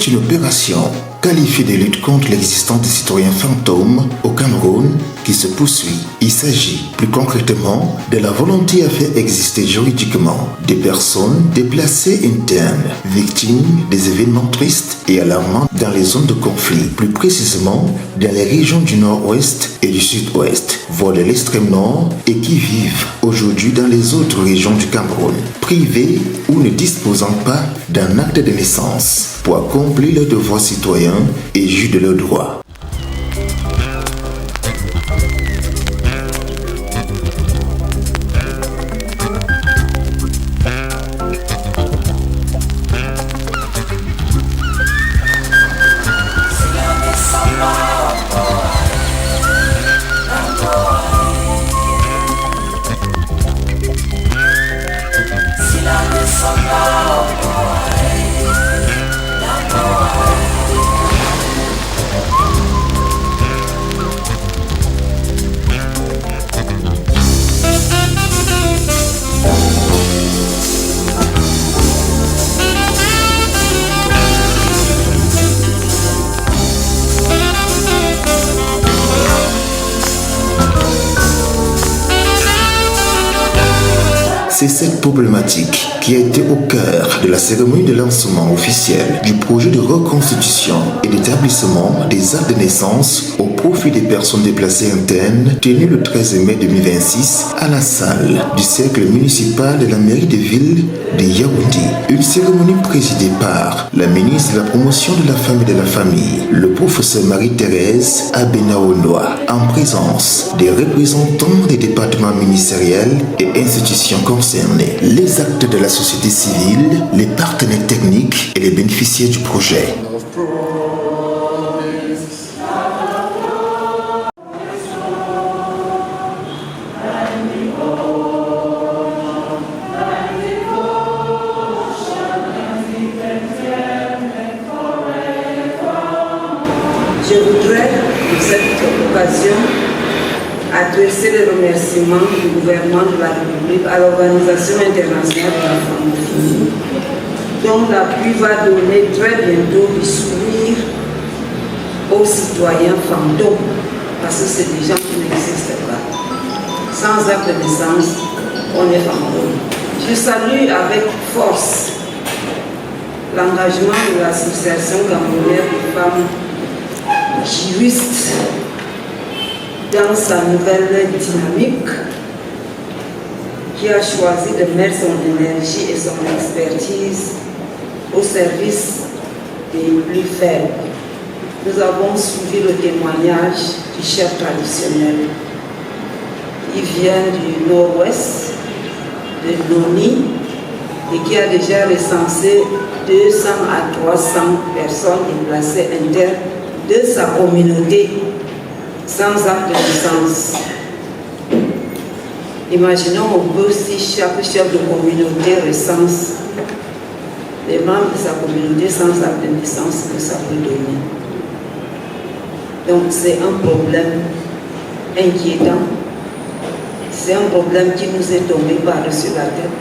C'est une opération qualifiée de lutte contre l'existence des citoyens fantômes au Cameroun qui se poursuit. Il s'agit plus concrètement de la volonté à faire exister juridiquement des personnes déplacées internes, victimes des événements tristes et alarmants dans les zones de conflit, plus précisément dans les régions du nord-ouest et du sud-ouest, voire de l'extrême nord, et qui vivent aujourd'hui dans les autres régions du Cameroun, privés ou ne disposant pas d'un acte de naissance pour accomplir leurs devoirs citoyens et jouir de leurs droits. C'est cette problématique qui a été au cœur de la cérémonie de lancement officiel du projet de reconstitution et d'établissement des actes de naissance au profit des personnes déplacées internes tenu le 13 mai 2026 à la salle du cercle municipal de la mairie de ville de Yaoundé. Une cérémonie présidée par la ministre de la promotion de la femme et de la famille, le professeur Marie-Thérèse Abenaondoa, en présence des représentants des départements ministériels et institutions concernées, les acteurs de la société civile, les partenaires techniques et les bénéficiaires du projet. Je voudrais, pour cette occasion, adresser les remerciements du gouvernement de la République à l'Organisation internationale de la francophonie, dont l'appui va donner très bientôt du sourire aux citoyens fantômes, parce que c'est des gens qui n'existent pas. Sans acte de naissance, on est fantôme. Je salue avec force l'engagement de l'Association camerounaise des femmes juristes dans sa nouvelle dynamique, qui a choisi de mettre son énergie et son expertise au service des plus faibles. Nous avons suivi le témoignage du chef traditionnel. Il vient du nord-ouest, de Noni, et qui a déjà recensé 200 à 300 personnes déplacées internes de sa communauté sans acte de naissance. Imaginons un peu si chaque chef de communauté recense les membres de sa communauté sans acte de naissance que ça peut donner. Donc c'est un problème inquiétant, c'est un problème qui nous est tombé par-dessus la tête,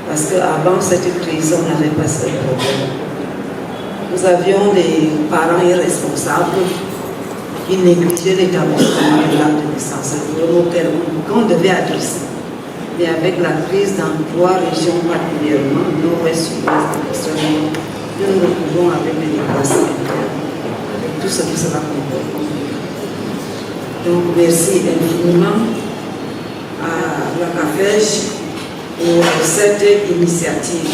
parce qu'avant cette crise, on n'avait pas ce problème. Nous avions des parents irresponsables qui négligeaient l'établissement de l'acte de naissance, qu'on devait adresser. Mais avec la crise dans 3 régions particulièrement, nord-ouest, sud-ouest et extrêmement, nous nous retrouvons avec les déplacements internes, avec tout ce qui sera comporte. Donc merci infiniment à la CAFEJ pour cette initiative.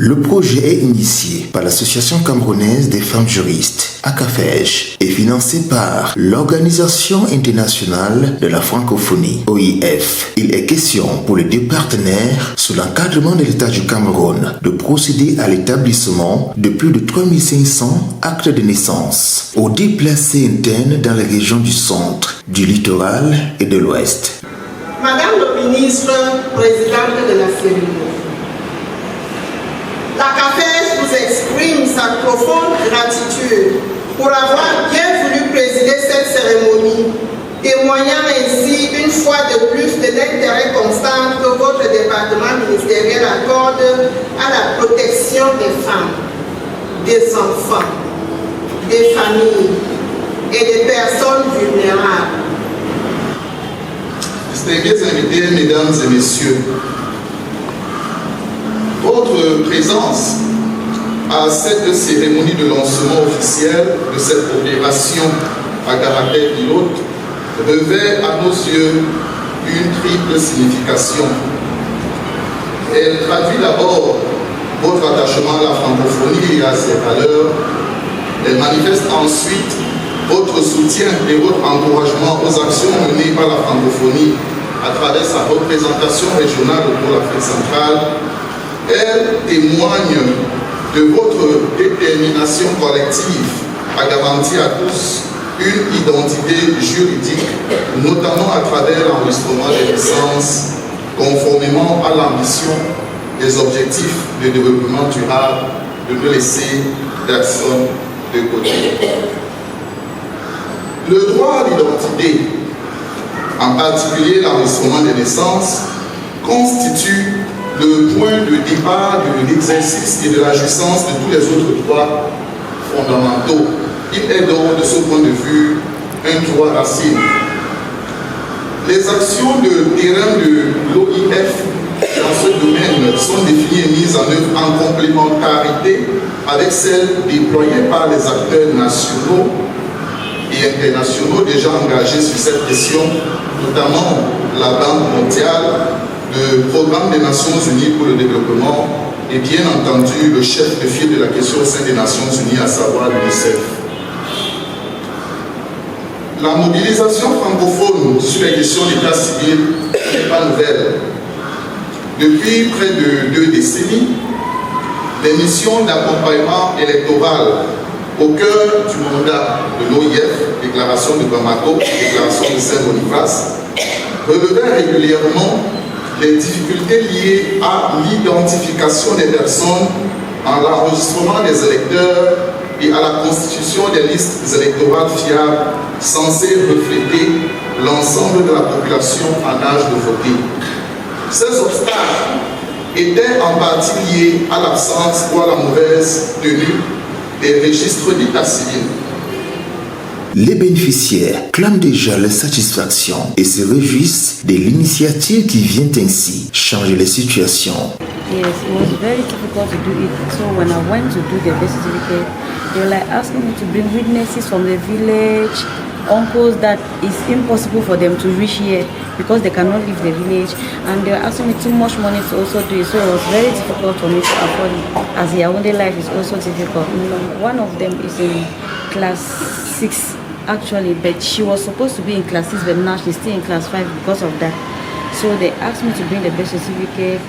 Le projet est initié par l'Association camerounaise des femmes juristes, ACAFEJ, et financé par l'Organisation internationale de la francophonie, OIF. Il est question pour les 2 partenaires, sous l'encadrement de l'État du Cameroun, de procéder à l'établissement de plus de 3500 actes de naissance aux déplacés internes dans les régions du centre, du littoral et de l'ouest. Madame le ministre, présidente de la cérémonie, la CAFEJ vous exprime sa profonde gratitude pour avoir bien voulu présider cette cérémonie, témoignant ainsi une fois de plus de l'intérêt constant que votre département ministériel accorde à la protection des femmes. des enfants, des familles et des personnes vulnérables. Distingués invités, mesdames et messieurs, votre présence à cette cérémonie de lancement officiel de cette opération à caractère pilote revêt à nos yeux une triple signification. Elle traduit d'abord votre attachement à la francophonie et à ses valeurs. Elle manifeste ensuite votre soutien et votre encouragement aux actions menées par la francophonie à travers sa représentation régionale pour l'Afrique centrale. Elle témoigne de votre détermination collective à garantir à tous une identité juridique, notamment à travers l'enregistrement des naissances, conformément à l'ambition des objectifs de développement durable, de ne laisser personne de côté. Le droit à l'identité, en particulier l'enregistrement des naissances, constitue le point de départ de l'exercice et de la jouissance de tous les autres droits fondamentaux. Il est donc, de ce point de vue, un droit racine. Les actions de terrain de l'OIF dans ce domaine sont définies et mises en œuvre en complémentarité avec celles déployées par les acteurs nationaux et internationaux déjà engagés sur cette question, notamment la Banque mondiale, le Programme des Nations Unies pour le développement et bien entendu le chef de file de la question au sein des Nations Unies, à savoir l'UNICEF. La mobilisation francophone sur les questions d'état civil n'est pas nouvelle. Depuis près de 2 décennies, les missions d'accompagnement électoral au cœur du mandat de l'OIF, déclaration de Bamako, déclaration de Saint-Boniface, relevaient régulièrement les difficultés liées à l'identification des personnes, à l'enregistrement des électeurs et à la constitution des listes électorales fiables censées refléter l'ensemble de la population en âge de voter. Ces obstacles étaient en partie liés à l'absence ou à la mauvaise tenue des registres d'état civil. Les bénéficiaires clament déjà leur satisfaction et se réjouissent de l'initiative qui vient ainsi changer les situations. Yes, it was very difficult to do it. So when I went to do the birth certificate, they were like asking me to bring witnesses from the village, uncles that it's impossible for them to reach here because they cannot leave the village, and they were asking me too much money to also do it. So it was very difficult for me to afford it, as the Yaoundé life is also difficult. One of them is in class 6 actually, but she was supposed to be in class 6, but now she's still in class 5 because of that. So they asked me to bring the birth certificate.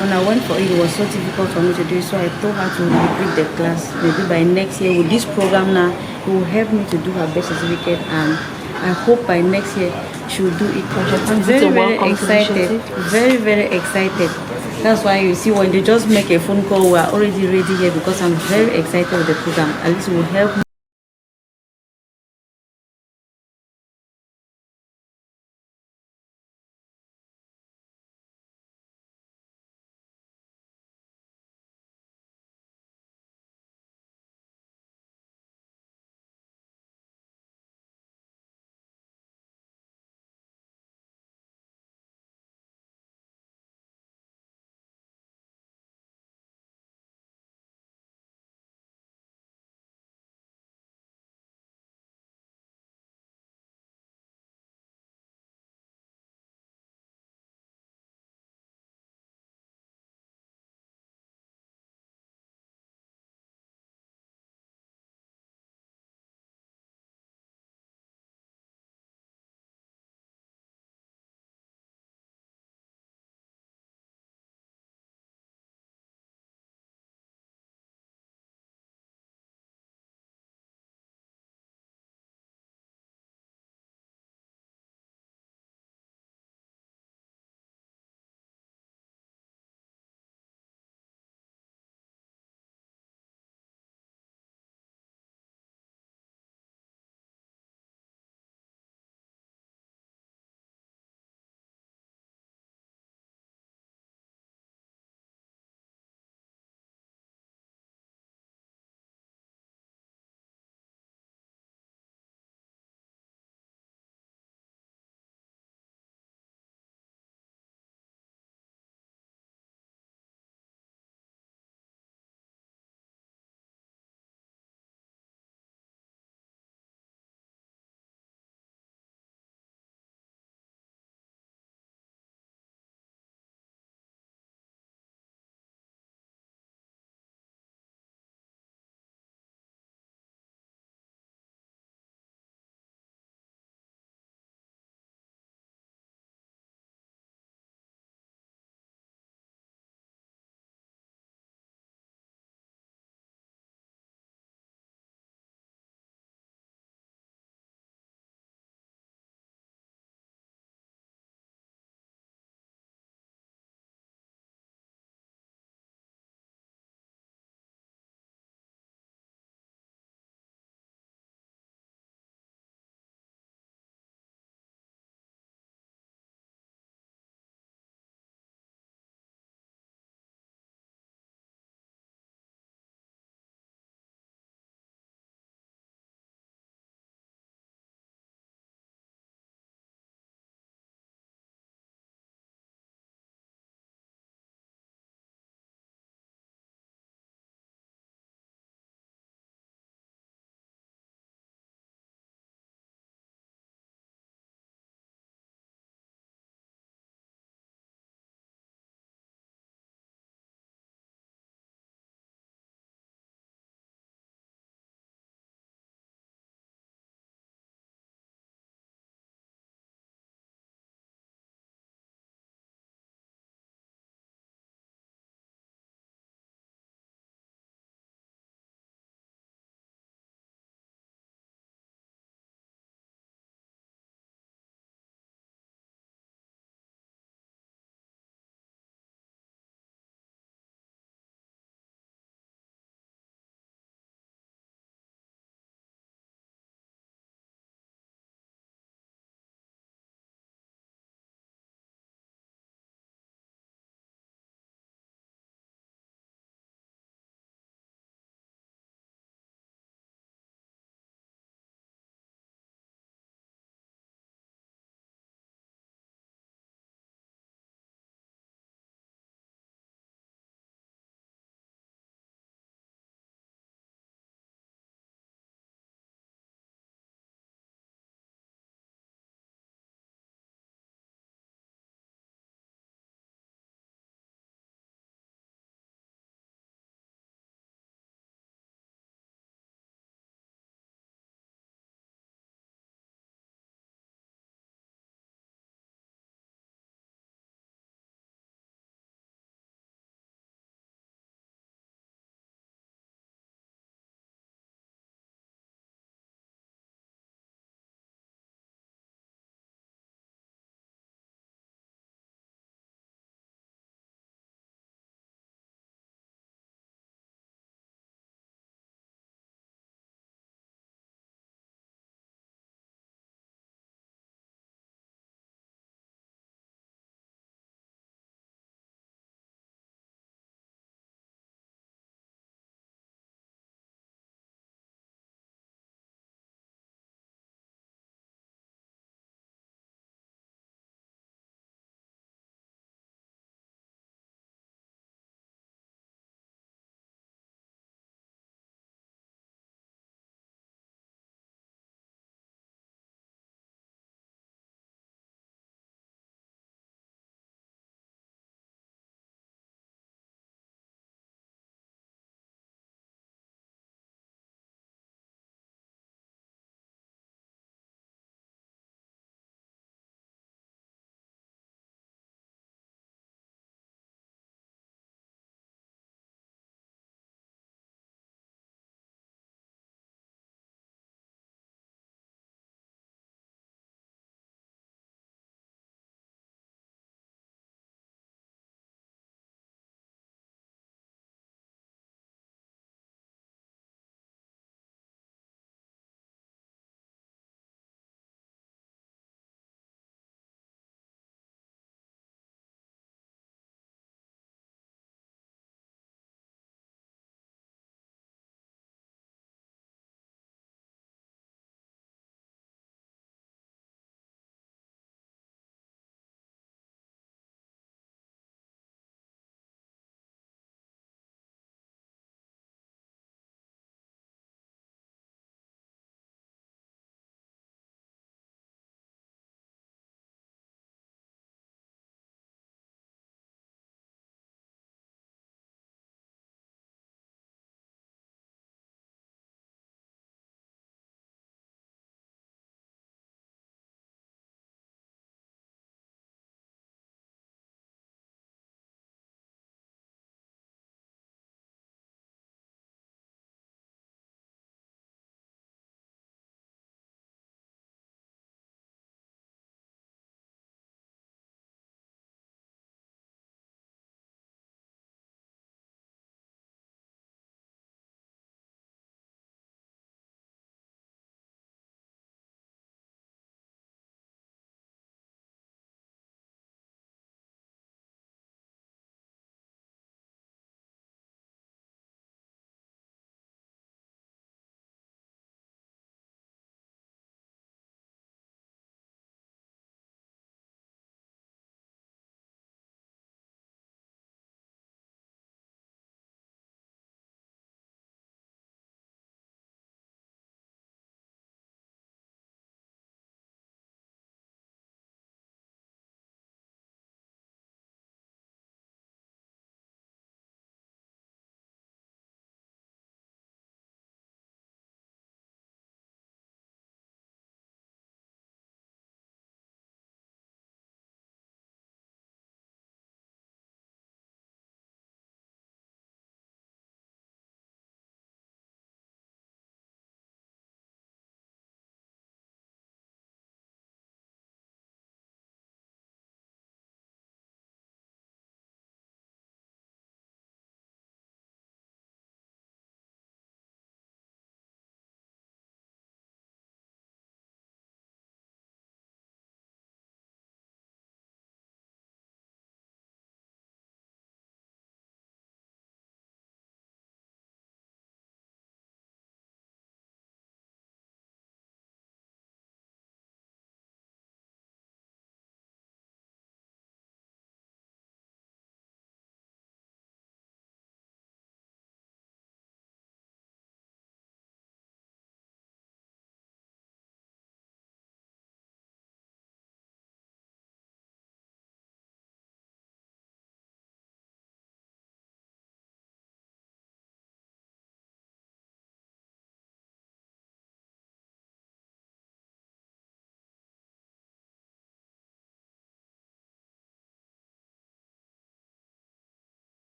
When I went for it, it was so difficult for me to do it, so I told her to repeat the class. Maybe by next year, with this program now, it will help me to do her birth certificate, and I hope by next year she will do it. I'm very, very excited. Very, very excited. That's why you see when they just make a phone call, we are already ready here because I'm very excited with the program. At least it will help me.